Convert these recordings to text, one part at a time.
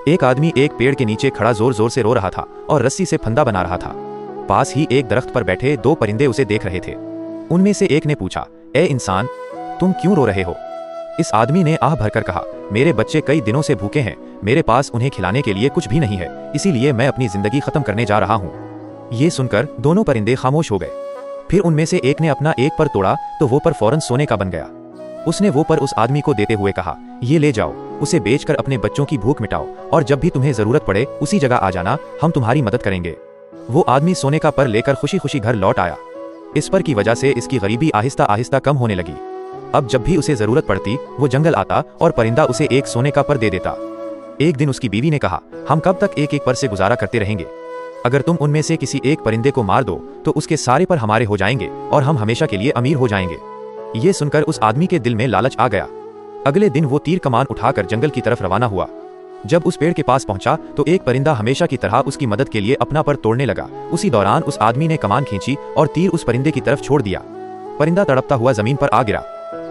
एक आदमी एक पेड़ के नीचे खड़ा जोर जोर से रो रहा था और रस्सी से फंदा बना रहा था। पास ही एक दरख्त पर बैठे दो परिंदे उसे देख रहे थे। उनमें से एक ने पूछा, ए इंसान, तुम क्यों रो रहे हो? इस आदमी ने आह भरकर कहा, मेरे बच्चे कई दिनों से भूखे हैं, मेरे पास उन्हें खिलाने के लिए कुछ भी नहीं है, इसीलिए मैं अपनी जिंदगी खत्म करने जा रहा हूँ। ये सुनकर दोनों परिंदे खामोश हो गए। फिर उनमें से एक ने अपना एक पर तोड़ा तो वो पर फौरन सोने का बन गया। उसने वो पर उस आदमी को देते हुए कहा, ये ले जाओ, उसे बेचकर अपने बच्चों की भूख मिटाओ और जब भी तुम्हें जरूरत पड़े उसी जगह आ जाना, हम तुम्हारी मदद करेंगे। वो आदमी सोने का पर लेकर खुशी खुशी घर लौट आया। इस पर की वजह से इसकी गरीबी आहिस्ता आहिस्ता कम होने लगी। अब जब भी उसे जरूरत पड़ती वो जंगल आता और परिंदा उसे एक सोने का पर दे देता। एक दिन उसकी बीवी ने कहा, हम कब तक एक एक पर से गुजारा करते रहेंगे? अगर तुम उनमें से किसी एक परिंदे को मार दो तो उसके सारे पर हमारे हो जाएंगे और हम हमेशा के लिए अमीर हो जाएंगे। ये सुनकर उस आदमी के दिल में लालच आ गया। अगले दिन वो तीर कमान उठाकर जंगल की तरफ रवाना हुआ। जब उस पेड़ के पास पहुंचा तो एक परिंदा हमेशा की तरह उसकी मदद के लिए अपना पर तोड़ने लगा। उसी दौरान उस आदमी ने कमान खींची और तीर उस परिंदे की तरफ छोड़ दिया। परिंदा तड़पता हुआ जमीन पर आ गिरा।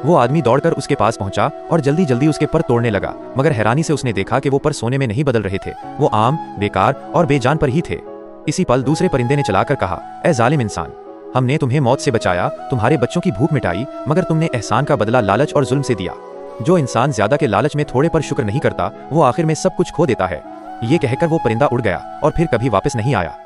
वो आदमी दौड़कर उसके पास पहुंचा और जल्दी जल्दी उसके पर तोड़ने लगा, मगर हैरानी से उसने देखा कि वो पर सोने में नहीं बदल रहे थे, वो आम, बेकार और बेजान पर ही थे। इसी पल दूसरे परिंदे ने चलाकर कहा, ए जालिम इंसान, हमने तुम्हें मौत से बचाया, तुम्हारे बच्चों की भूख मिटाई, मगर तुमने एहसान का बदला लालच और जुल्म से दिया। जो इंसान ज्यादा के लालच में थोड़े पर शुक्र नहीं करता वो आखिर में सब कुछ खो देता है। ये कहकर वो परिंदा उड़ गया और फिर कभी वापस नहीं आया।